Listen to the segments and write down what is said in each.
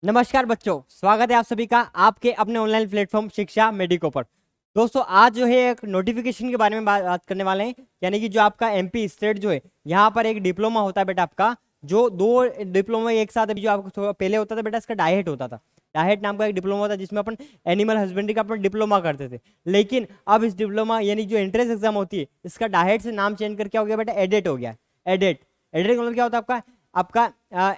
नमस्कार बच्चों, स्वागत है आप सभी का आपके अपने ऑनलाइन प्लेटफॉर्म शिक्षा मेडिको पर। दोस्तों आज जो है एक नोटिफिकेशन के बारे में बात करने वाले हैं। यानी कि जो आपका एमपी स्टेट जो है यहाँ पर एक डिप्लोमा होता है बेटा आपका, जो दो डिप्लोमा एक साथ अभी जो आपको पहले होता था बेटा, इसका डाइट होता था। डाइट नाम का एक डिप्लोमा होता है जिसमें अपन एनिमल हस्बेंड्री का अपन डिप्लोमा करते थे। लेकिन अब इस डिप्लोमा यानी जो एंट्रेंस एग्जाम होती है इसका डाइट से नाम चेंज करके हो गया बेटा, एडेट हो गया। एडेट एडेट मतलब क्या होता है आपका आपका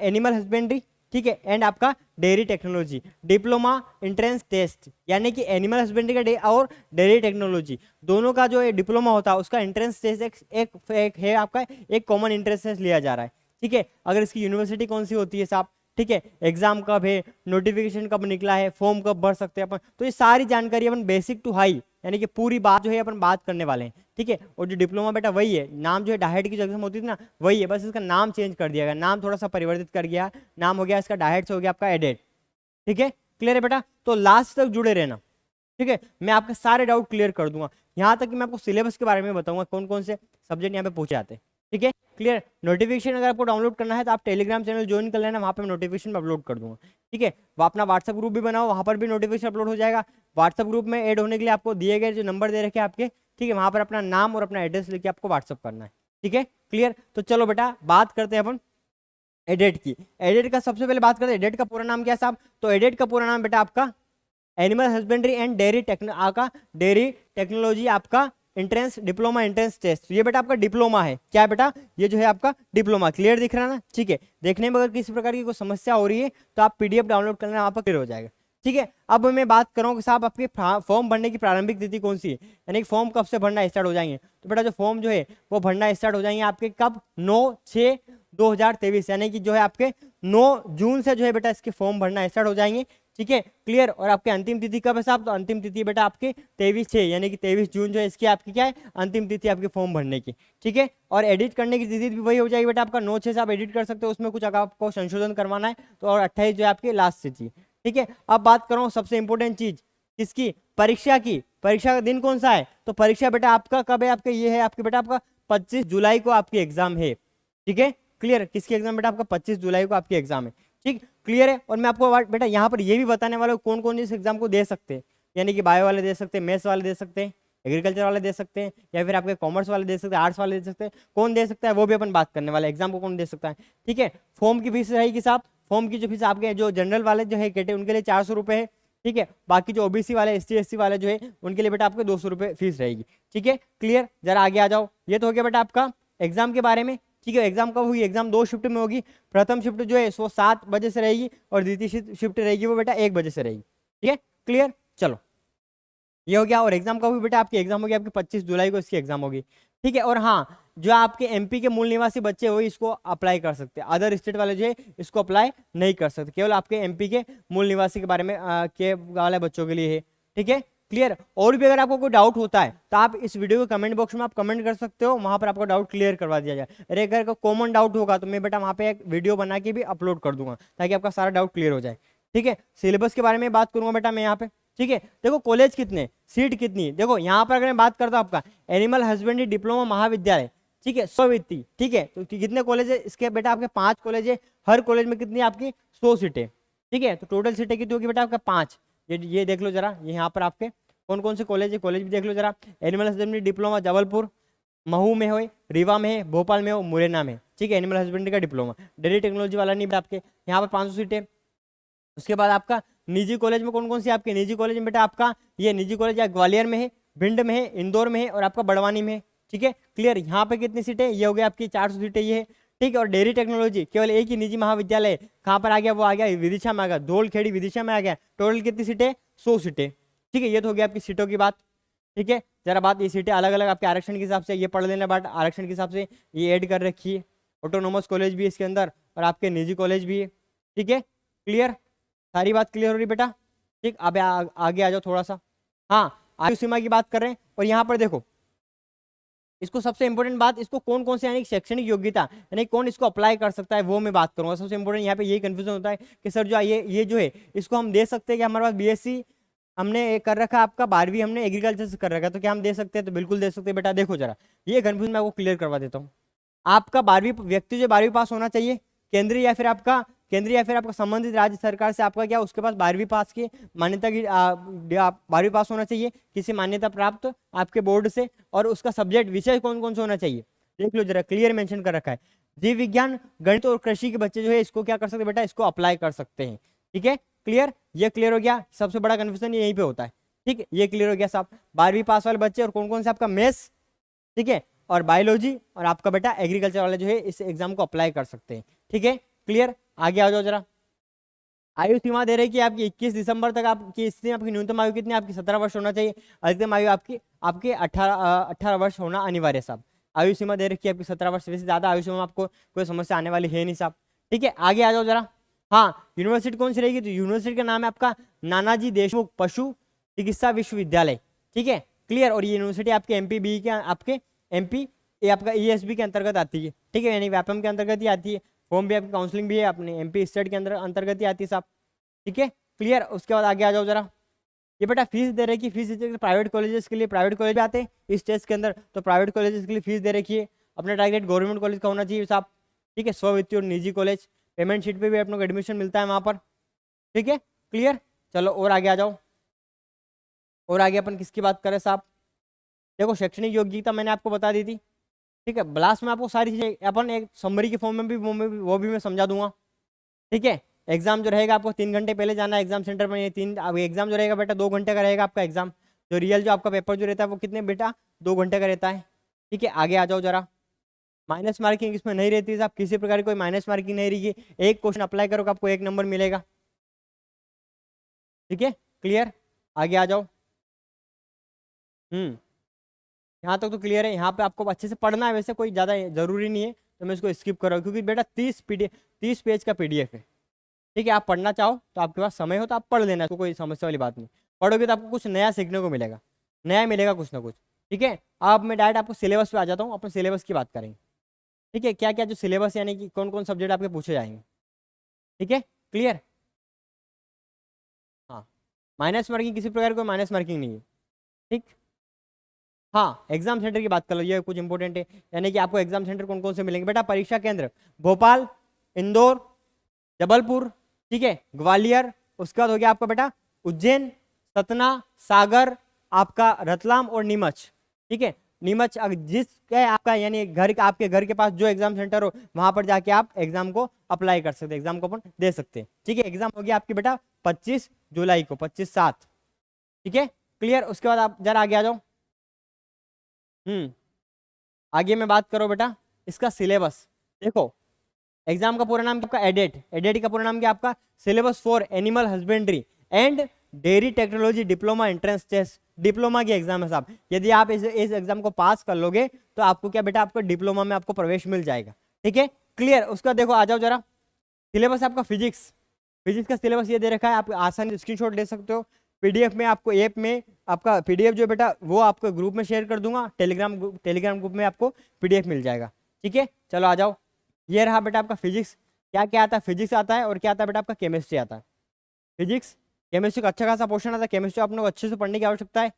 एनिमल हस्बेंड्री, ठीक है, एंड आपका dairy technology diploma entrance test, यानी कि एनिमल हस्बेंड्री का और डेयरी टेक्नोलॉजी दोनों का जो डिप्लोमा होता है उसका एंट्रेंस टेस्ट एक है आपका, एक कॉमन एंट्रेंस टेस्ट लिया जा रहा है। ठीक है, अगर इसकी यूनिवर्सिटी कौन सी होती है साहब, ठीक है, एग्जाम कब है, नोटिफिकेशन कब निकला है, फॉर्म कब भर सकते हैं अपन, तो ये सारी जानकारी अपन बेसिक टू हाई यानी कि पूरी बात जो है अपन बात करने वाले हैं। ठीक है, और जो डिप्लोमा बेटा वही है, नाम जो है डाइट की जो एग्जाम होती थी ना वही है, बस इसका नाम चेंज कर दिया गया, नाम थोड़ा सा परिवर्तित कर गया, नाम हो गया इसका डाइट से हो गया आपका एडेट। ठीक है, क्लियर है बेटा, तो लास्ट तक जुड़े रहना। ठीक है, मैं आपके सारे डाउट क्लियर कर दूंगा, यहाँ तक कि मैं आपको सिलेबस के बारे में बताऊंगा कौन कौन से सब्जेक्ट यहाँ पे पूछे आते हैं। ठीक है, क्लियर। नोटिफिकेशन अगर आपको डाउनलोड करना है तो आप टेलीग्राम चैनल ज्वाइन कर लेना, वहाँ पे मैं नोटिफिकेशन अपलोड कर दूंगा। ठीक है, वो अपना व्हाट्सएप ग्रुप भी बनाओ, वहाँ पर भी नोटिफिकेशन अपलोड हो जाएगा। व्हाट्सएप ग्रुप में ऐड होने के लिए आपको दिए गए जो नंबर दे रखे आपके, ठीक है, वहाँ पर अपना नाम और अपना एड्रेस लेके आपको व्हाट्सअप करना है। ठीक है, क्लियर। तो चलो बेटा बात करते हैं अपन एडेट की। एडेट का सबसे पहले बात करते हैं, एडेट का पूरा नाम क्या है साहब, तो एडेट का पूरा नाम बेटा आपका animal husbandry and dairy technology आपका एंट्रेंस डिप्लोमा एंट्रेंस टेस्ट। ये बेटा आपका डिप्लोमा है, क्या है बेटा, ये जो है आपका डिप्लोमा। क्लियर दिख रहा है ना, ठीक है। देखने में अगर किसी प्रकार की कोई समस्या हो रही है तो आप पीडीएफ डाउनलोड करना, वहाँ पर क्लियर हो जाएगा। ठीक है, अब मैं बात करूँ कि साहब आपके फॉर्म भरने की प्रारंभिक तिथि कौन सी है, यानी कि फॉर्म कब से भरना स्टार्ट हो जाएंगे, तो बेटा जो फॉर्म जो है वो भरना स्टार्ट हो जाएंगे आपके कब, 9/6/2023, यानी कि जो है आपके 9 जून से जो है बेटा इसके फॉर्म भरना स्टार्ट हो जाएंगे। ठीक है, क्लियर। और आपकी अंतिम तिथि कब है साहब, तो अंतिम तिथि बेटा आपके 23/6 यानी कि 23 जून जो है इसकी आपकी क्या है, अंतिम तिथि आपके फॉर्म भरने की। ठीक है, और एडिट करने की तिथि भी वही हो जाएगी बेटा आपका 9/6 से आप एडिट कर सकते हो, उसमें कुछ अगर आपको संशोधन करवाना है तो, और 28 जो है आपकी लास्ट तिथि। ठीक है, अब बात करो सबसे इंपॉर्टेंट चीज किसकी, परीक्षा की। परीक्षा का दिन कौन सा है, तो परीक्षा बेटा आपका कब है, आपका ये है आपके बेटा आपका 25 जुलाई को आपकी एग्जाम है। ठीक है, क्लियर। किसकी एग्जाम बेटा आपका 25 जुलाई को आपकी एग्जाम है। ठीक, क्लियर है। और मैं आपको बेटा यहाँ पर ये भी बताने वाला हूँ कौन कौन इस एग्जाम को दे सकते हैं, यानी कि बायो वाले दे सकते हैं, मैथ्स वाले दे सकते हैं, एग्रीकल्चर वाले दे सकते हैं, या फिर आपके कॉमर्स वाले दे सकते हैं, आर्ट्स वाले दे सकते हैं, कौन दे सकता है वो भी अपन बात करने वाले, एग्जाम को कौन दे सकता है। ठीक है, फॉर्म की फीस रहेगी साहब, फॉर्म की जो फीस आपके जो जनरल वाले जो है कैटेगरी उनके लिए 400 रुपये है। ठीक है, बाकी जो ओबीसी वाले ST SC वाले जो है उनके लिए बेटा आपको 200 रुपये फीस रहेगी। ठीक है, क्लियर। जरा आगे आ जाओ, ये तो हो गया बेटा आपका एग्जाम के बारे में। ठीक है, एग्जाम कब होगी, एग्जाम 2 शिफ्ट में होगी। प्रथम शिफ्ट जो है वो 7 बजे से रहेगी और द्वितीय शिफ्ट रहेगी वो बेटा 1 बजे से रहेगी। ठीक है, क्लियर। चलो ये हो गया, और एग्जाम कब होगी बेटा आपकी, एग्जाम होगी आपकी 25 जुलाई को इसकी एग्जाम होगी। ठीक है, और हाँ जो आपके MP के मूल निवासी बच्चे हो इसको अप्लाई कर सकते हैं, अदर स्टेट वाले जो है इसको अप्लाई नहीं कर सकते, केवल आपके MP के मूल निवासी के बारे में के वाले बच्चों के लिए है। ठीक है, क्लियर। और भी अगर आपको कोई डाउट होता है तो आप इस वीडियो के कमेंट बॉक्स में आप कमेंट कर सकते हो, वहां पर आपका डाउट क्लियर करवा दिया जाए। अरे अगर कॉमन डाउट होगा तो मैं बेटा वहां पे एक वीडियो बना के भी अपलोड कर दूंगा ताकि आपका सारा डाउट क्लियर हो जाए। ठीक है, सिलेबस के बारे में बात करूंगा बेटा मैं यहाँ पे। ठीक है, देखो कॉलेज कितने, सीट कितनी, देखो यहाँ पर अगर मैं बात करता हूँ आपका एनिमल हस्बेंड्री डिप्लोमा महाविद्यालय, ठीक है, 100 व्यक्ति। ठीक है, तो कितने कॉलेज है इसके बेटा आपके 5 कॉलेज है, हर कॉलेज में कितनी आपकी 100 सीटें। ठीक है, तो टोटल सीटें कितनी होगी बेटा आपका 5। ये देख लो जरा, ये यहाँ पर आपके कौन कौन से कॉलेज है, कॉलेज भी देख लो जरा। Animal husbandry diploma Jabalpur, Mhow में हो, रीवा में है, भोपाल में हो, मुरैना में। ठीक है, एनिमल हस्बेंड्री का डिप्लोमा। डेयरी टेक्नोलॉजी वाला नहीं बेटा आपके यहाँ पर 500 सीटें। उसके बाद आपका निजी कॉलेज में कौन कौन सी आपके निजी कॉलेज में बेटा आपका, ये निजी कॉलेज या ग्वालियर में है, भिंड में है, इंदौर में है, और आपका बड़वानी में है। ठीक है, क्लियर। यहाँ पे कितनी सीटें, ये हो गया आपकी 400 सीटें ये है। ठीक है, और डेयरी टेक्नोलॉजी केवल एक ही निजी महाविद्यालय कहाँ पर आ गया, वो आ गया विदिशा में आ गया, धौलखेड़ी विदिशा में आ गया। टोटल कितनी सीटें, 100 सीटें। ठीक है, ये तो हो गया आपकी सीटों की बात। ठीक है, जरा बात, ये सीटें अलग अलग आपके आरक्षण के हिसाब से ये पढ़ लेना, बट आरक्षण के हिसाब से ये ऐड कर रखी है। ऑटोनोमस कॉलेज भी है इसके अंदर और आपके निजी कॉलेज भी है। ठीक है, क्लियर, सारी बात क्लियर हो रही बेटा। ठीक, अब आगे आ जाओ थोड़ा सा। हाँ, आयु सीमा की बात कर रहे हैं, और यहाँ पर देखो इसको सबसे इंपॉर्टेंट बात, इसको कौन कौन से यानी शैक्षणिक योग्यता यानी कौन इसको अप्लाई कर सकता है वो मैं बात करूंगा। सबसे इंपॉर्टेंट यहाँ पे यही कंफ्यूजन होता है कि सर जो ये जो है इसको हम दे सकते हैं कि हमारे पास BSc हमने कर रखा आपका, 12वीं हमने एग्रीकल्चर से कर रखा है, तो क्या हम दे सकते हैं, तो बिल्कुल दे सकते हैं बेटा। देखो जरा ये कंफ्यूजन मैं आपको क्लियर करवा देता हूँ। आपका 12वीं व्यक्ति जो 12वीं पास होना चाहिए, केंद्रीय या फिर आपका केंद्रीय या फिर आपका संबंधित राज्य सरकार से आपका क्या उसके पास 12वीं पास की मान्यता की 12वीं पास होना चाहिए किसी मान्यता प्राप्त आपके बोर्ड से, और उसका सब्जेक्ट विषय कौन कौन से होना चाहिए देख लो जरा, क्लियर मेंशन कर रखा है। जीव विज्ञान, गणित और कृषि के बच्चे जो है इसको क्या कर सकते हैं बेटा, इसको अप्लाई कर सकते हैं। ठीक है, क्लियर, ये क्लियर हो गया। सबसे बड़ा कंफ्यूजन यहीं पे होता है। ठीक है, ये क्लियर हो गया साहब। 12वीं पास वाले बच्चे और कौन कौन से आपका मैथ्स, ठीक है, और बायोलॉजी और आपका बेटा एग्रीकल्चर वाले जो है इस एग्जाम को अप्लाई कर सकते हैं। ठीक है, क्लियर, आगे आ जाओ जरा। आयु सीमा दे रही है कि आपकी 21 दिसंबर तक आपकी इसमें आपकी न्यूनतम आयु कितनी, आपकी 17 वर्ष होना चाहिए। अधिकतम आयु आपकी आपके 18 वर्ष होना अनिवार्य साहब। आयु सीमा दे रखी है आपकी 17 वर्ष, वैसे ज्यादा आयु सीमा में आपको कोई समस्या आने वाली है नहीं साहब। ठीक है, आगे आ जाओ जरा। हाँ, यूनिवर्सिटी कौन सी रहेगी, तो यूनिवर्सिटी का नाम है आपका नानाजी देशमुख पशु चिकित्सा विश्वविद्यालय। ठीक है, क्लियर, और ये यूनिवर्सिटी आपके एमपी के आपके एमपी ये आपका ईएसबी के अंतर्गत आती है। ठीक है, यानी व्यापम के अंतर्गत ही आती है। फॉर्म भी आपकी काउंसलिंग भी है अपने एमपी स्टेट के अंतर्गत ही आती है साहब। ठीक है, क्लियर, उसके बाद आगे आ जाओ जरा। ये बेटा फीस दे रखी है, फीस प्राइवेट कॉलेजेस के लिए, प्राइवेट कॉलेज आते हैं इस टेस्ट के अंदर, तो प्राइवेट कॉलेजेस के लिए फीस दे रखी है। अपना टारगेट गवर्नमेंट कॉलेज का होना चाहिए साहब। ठीक है, स्ववित्तीय और निजी कॉलेज, पेमेंट शीट पे भी अपनों को एडमिशन मिलता है वहाँ पर। ठीक है, क्लियर, चलो और आगे आ जाओ। और आगे अपन किसकी बात करें साहब, देखो शैक्षणिक योग्यता मैंने आपको बता दी थी। ठीक है, ब्लास्ट में आपको सारी चीजें अपन एक समरी के फॉर्म में भी वो भी मैं समझा दूंगा। ठीक है, एग्जाम जो रहेगा आपको 3 घंटे पहले जाना है एग्जाम सेंटर पर। एग्जाम जो रहेगा बेटा 2 घंटे का रहेगा आपका एग्जाम। जो रियल जो आपका पेपर जो रहता है वो कितने बेटा 2 घंटे का रहता है। ठीक है, आगे आ जाओ जरा। माइनस मार्किंग इसमें नहीं रहती साहब, किसी प्रकार की कोई माइनस मार्किंग नहीं रहेगी। एक क्वेश्चन अप्लाई करोगे आपको 1 नंबर मिलेगा। ठीक है, क्लियर, आगे आ जाओ। यहाँ तक तो क्लियर है। यहाँ पे आपको अच्छे से पढ़ना है, वैसे कोई ज़्यादा जरूरी नहीं है तो मैं इसको स्किप कर रहा हूँ क्योंकि बेटा 30 पेज का पीडीएफ है। ठीक है, आप पढ़ना चाहो तो आपके पास समय हो तो आप पढ़ लेना, तो कोई समस्या वाली बात नहीं। पढ़ोगे तो आपको कुछ नया सीखने को मिलेगा, नया मिलेगा कुछ ना कुछ। ठीक है, अब मैं डायरेक्ट आपको सिलेबस पे आ जाता हूँ, अपने सिलेबस की बात करेंगे। ठीक है, क्या क्या जो सिलेबस यानी कि कौन कौन सब्जेक्ट आपके पूछे जाएंगे। ठीक है, क्लियर। हाँ, माइनस मार्किंग किसी प्रकार कोई माइनस मार्किंग नहीं है। ठीक, हाँ, एग्जाम सेंटर की बात कर लो, ये कुछ इंपॉर्टेंट है। यानी कि आपको एग्जाम सेंटर कौन कौन से मिलेंगे बेटा, परीक्षा केंद्र भोपाल, इंदौर, जबलपुर, ठीक है, ग्वालियर, उसके बाद हो गया आपका बेटा उज्जैन, सतना, सागर, आपका रतलाम और नीमच। ठीक है, नीमच जिसके आपका यानी आपके घर के पास जो एग्जाम सेंटर हो वहां पर जाके आप एग्जाम को अप्लाई कर सकते हैं, एग्जाम को अपन दे सकते हैं। ठीक है, एग्जाम हो गया आपकी बेटा 25 जुलाई को, 25/7। ठीक है, क्लियर, उसके बाद आप जरा आगे आ जाओ। आगे मैं बात करो बेटा इसका सिलेबस। देखो एग्जाम का पूरा नाम आपका एडेट, एडेट का पूरा नाम क्या आपका, syllabus for animal husbandry and dairy technology diploma entrance test. Diploma की एग्जाम है साहब। यदि आप इस एग्जाम को पास कर लोगे तो आपको क्या बेटा आपको डिप्लोमा में आपको प्रवेश मिल जाएगा। ठीक है, क्लियर, उसका देखो आ जाओ जरा। सिलेबस आपका फिजिक्स, फिजिक्स का सिलेबस ये दे रखा है, आप आसानी स्क्रीनशॉट ले सकते हो। पीडीएफ में आपको ऐप में आपका पीडीएफ जो बेटा वो आपको ग्रुप में शेयर कर दूंगा, टेलीग्राम ग्रुप में आपको पीडीएफ मिल जाएगा। ठीक है, चलो आ जाओ। ये रहा बेटा आपका फिजिक्स। क्या क्या आता है, फिजिक्स आता है और क्या आता है बेटा आपका केमिस्ट्री आता है। फिजिक्स केमिस्ट्री का अच्छा खासा पोर्शन आता है, केमिस्ट्री आप लोग अच्छे से पढ़ने की आवश्यकता है।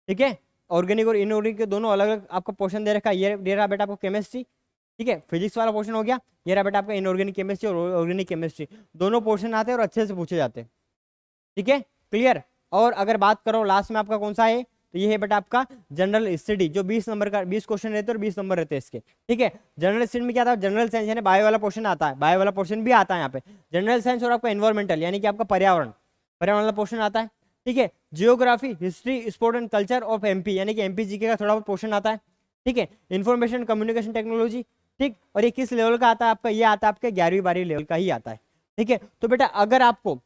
ठीक है, ऑर्गेनिक और इनऑर्गेनिक के दोनों अलग अलग आपको पोर्शन दे रखा है। ये दे रहा बेटा आपको केमिस्ट्री। ठीक है, फिजिक्स वाला पोर्शन हो गया। ये रहा बेटा आपका इनऑर्गेनिक केमिस्ट्री और ऑर्गेनिक केमिस्ट्री, दोनों पोर्शन आते हैं और अच्छे से पूछे जाते हैं। ठीक है, क्लियर। और अगर बात करो लास्ट में आपका कौन सा है, तो ये है बेटा आपका जनरल स्टडी, जो 20 नंबर का 20 क्वेश्चन रहते हैं और 20 नंबर रहते हैं इसके। ठीक है, जनरल स्टडी में क्या आता है, जनरल साइंस यानी बायो वाला पोर्शन आता है, बायो वाला पोर्शन भी आता है यहाँ पे। जनरल साइंस और आपका एनवायरमेंटल यानी कि आपका पर्यावरण वाला पोर्शन आता है। ठीक है, geography, history, sport and culture of MP यानी कि एमपी जीके का थोड़ा बहुत पोर्शन आता है। ठीक है, इन्फॉर्मेशन कम्युनिकेशन टेक्नोलॉजी। ठीक, और ये किस लेवल का आता है आपका, ये आता है आपके 11वीं-12वीं लेवल का ही आता है। ठीक है, तो बेटा अगर आपको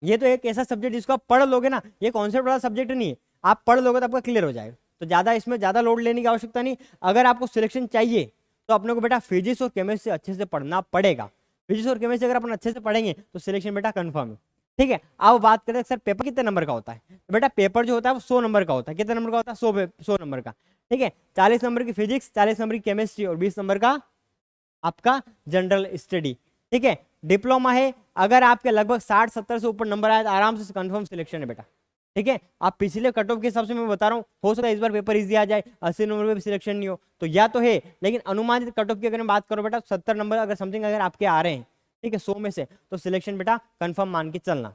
ये तो एक ऐसा सब्जेक्ट जिसको आप पढ़ लोगे ना, ये कॉन्सेप्ट वाला सब्जेक्ट नहीं है, आप पढ़ लोगे तो आपका क्लियर हो जाएगा, तो ज्यादा इसमें ज्यादा लोड लेने की आवश्यकता नहीं। अगर आपको सिलेक्शन चाहिए तो अपने को बेटा फिजिक्स और केमिस्ट्री अच्छे से पढ़ना पड़ेगा। फिजिक्स और केमिस्ट्री अगर अपन अच्छे से पढ़ेंगे तो सिलेक्शन बेटा कंफर्म है। ठीक है, अब बात करते हैं सर पेपर कितने नंबर का होता है। तो बेटा पेपर जो होता है वो 100 नंबर का होता है। कितने नंबर का होता है, 100 नंबर का। ठीक है, 40 नंबर की फिजिक्स, 40 नंबर की केमिस्ट्री और 20 नंबर का आपका जनरल स्टडी। ठीक है, डिप्लोमा है, अगर आपके लगभग 60-70 से ऊपर नंबर आए तो आराम से कंफर्म सिलेक्शन है बेटा। ठीक है, आप पिछले कट ऑफ के हिसाब से मैं बता रहा हूँ, हो सकता है इस बार पेपर इजी आ जाए, 80 नंबर पे भी सिलेक्शन नहीं हो, तो या तो है, लेकिन अनुमानित कट ऑफ की अगर मैं बात करूँ बेटा 70 नंबर अगर समथिंग अगर आपके आ रहे हैं ठीक है 100 में से, तो सिलेक्शन बेटा कंफर्म मान के चलना,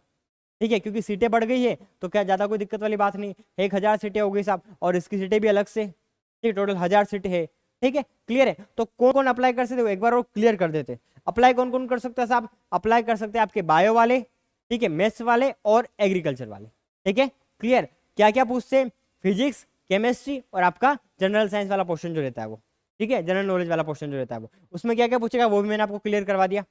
ठीक है, क्योंकि सीटें बढ़ गई है तो क्या ज़्यादा कोई दिक्कत वाली बात नहीं, 1000 सीटें हो गई साहब, और इसकी सीटें भी अलग से, ठीक, टोटल 1000 सीटें है, ठीक है, क्लियर है। तो कौन कौन अप्लाई कर सकते हो एक बार और क्लियर कर देते। अप्लाई कौन कौन कर सकता है साहब, अप्लाई कर सकते हैं आपके बायो वाले, ठीक है, मैथ्स वाले और एग्रीकल्चर वाले, ठीक है, क्लियर। क्या क्या पूछते हैं, फिजिक्स, केमिस्ट्री और आपका जनरल साइंस वाला पोर्शन जो रहता है वो, ठीक है, जनरल नॉलेज वाला पोर्शन जो रहता है वो, उसमें क्या क्या पूछेगा वो भी मैंने आपको क्लियर करवा दिया,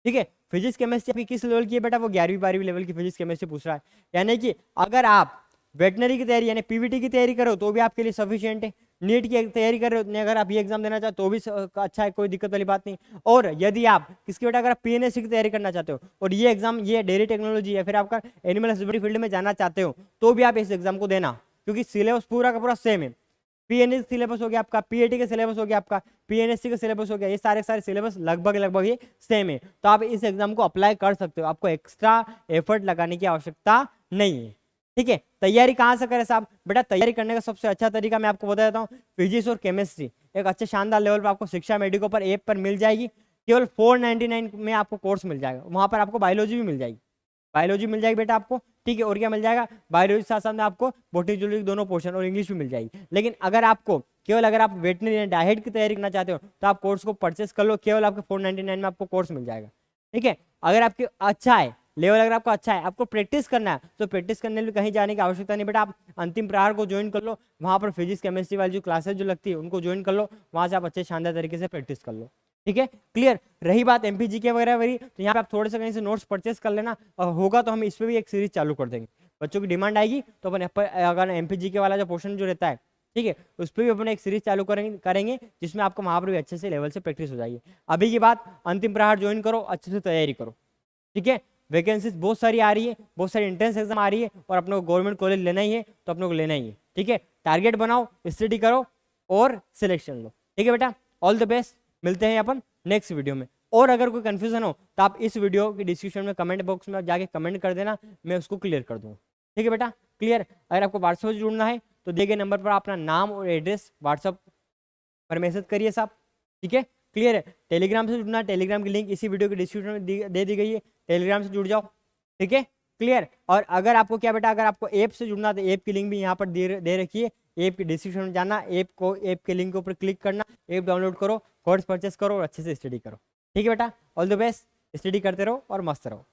ठीक है। फिजिक्स केमिस्ट्री आपकी किस लेवल की है बेटा, वो 11वीं 12वीं लेवल की फिजिक्स केमिस्ट्री पूछ रहा है, यानी कि अगर आप वेटनरी की तैयारी यानी पीवीटी की तैयारी करो तो भी आपके लिए सफिशिएंट है, नीट की तैयारी कर रहे हो अगर आप ये एग्जाम देना चाहते हो तो भी अच्छा है, कोई दिक्कत वाली बात नहीं। और यदि आप किसकी बेटा अगर आप पीएनएससी की तैयारी करना चाहते हो और ये एग्जाम ये डेयरी टेक्नोलॉजी या फिर आपका एनिमल हस्बेंड्री फील्ड में जाना चाहते हो तो भी आप इस एग्जाम को देना, क्योंकि सिलेबस पूरा का पूरा सेम है। पीएनएस सिलेबस हो गया आपका, पीएटी का सिलेबस हो गया आपका, पीएनएससी का सिलेबस हो गया, ये सारे सारे सिलेबस लगभग लगभग ये सेम है, तो आप इस एग्जाम को अप्लाई कर सकते हो, आपको एक्स्ट्रा एफर्ट लगाने की आवश्यकता नहीं है, ठीक है। तैयारी कहाँ से करें साहब, बेटा तैयारी करने का सबसे अच्छा तरीका मैं आपको बता देता हूँ, फिजिक्स और केमिस्ट्री एक अच्छे शानदार लेवल पर आपको शिक्षा मेडिको पर ऐप पर मिल जाएगी, केवल 499 में आपको कोर्स मिल जाएगा, वहाँ पर आपको बायोलॉजी भी मिल जाएगी, बायोलॉजी मिल जाएगी बेटा आपको, ठीक है, और क्या मिल जाएगा, बायोलॉजी साथ साथ में आपको बॉटनी जूलॉजी दोनों पोर्शन और इंग्लिश भी मिल जाएगी। लेकिन अगर आपको केवल अगर आप वेटनरी डाइट की तैयारी करना चाहते हो तो आप कोर्स को परचेस कर लो, केवल आपको 499 में आपको कोर्स मिल जाएगा, ठीक है। अगर आपके अच्छा है लेवल, अगर आपको अच्छा है, आपको प्रैक्टिस करना है तो प्रैक्टिस करने में कहीं जाने की आवश्यकता नहीं बेटा, आप अंतिम प्रहार को ज्वाइन कर लो, वहाँ पर फिजिक्स केमिस्ट्री वाली जो क्लासेस जो लगती है उनको ज्वाइन कर लो, वहाँ से आप अच्छे शानदार तरीके से प्रैक्टिस कर लो, ठीक है, क्लियर। रही बात एमपीजी के वगैरह वही, तो यहाँ पे आप थोड़े से कहीं से नोट्स परचेस कर लेना, और होगा तो हम इस पर भी एक सीरीज चालू कर देंगे, बच्चों की डिमांड आएगी तो अपन अगर एमपीजी के वाला जो पोर्शन जो रहता है, ठीक है, उस पर भी अपन एक सीरीज चालू करेंगे जिसमें आपको वहाँ पर भी अच्छे से लेवल से प्रैक्टिस हो जाएगी। अभी की बात, अंतिम प्रहार ज्वाइन करो, अच्छे से तैयारी करो, ठीक है, वैकेंसीज बहुत सारी आ रही है, बहुत सारी एंट्रेंस एग्जाम आ रही है, और अपने को गवर्नमेंट कॉलेज लेना ही है तो अपने को लेना ही है, ठीक है। टारगेट बनाओ, स्टडी करो और सिलेक्शन लो, ठीक है बेटा, ऑल द बेस्ट। मिलते हैं अपन नेक्स्ट वीडियो में, और अगर कोई कंफ्यूजन हो तो आप इस वीडियो की डिस्क्रिप्शन में कमेंट बॉक्स में जाके कमेंट कर देना, मैं उसको क्लियर कर दूँगा, ठीक है बेटा, क्लियर। अगर आपको व्हाट्सएप से जुड़ना है तो दिए गए नंबर पर अपना नाम और एड्रेस व्हाट्सएप पर मैसेज करिए साहब, ठीक है, क्लियर है। टेलीग्राम से जुड़ना, टेलीग्राम की लिंक इसी वीडियो के डिस्क्रिप्शन में दे दी गई है, टेलीग्राम से जुड़ जाओ, ठीक है, क्लियर। और अगर आपको क्या बेटा अगर आपको ऐप से जुड़ना तो ऐप की लिंक भी यहाँ पर दे रखी है, ऐप की डिस्क्रिप्शन में जाना, ऐप के लिंक के ऊपर क्लिक करना, ऐप डाउनलोड करो, कोर्स परचेस करो और अच्छे से स्टडी करो, ठीक है बेटा, ऑल द बेस्ट, स्टडी करते रहो और मस्त रहो।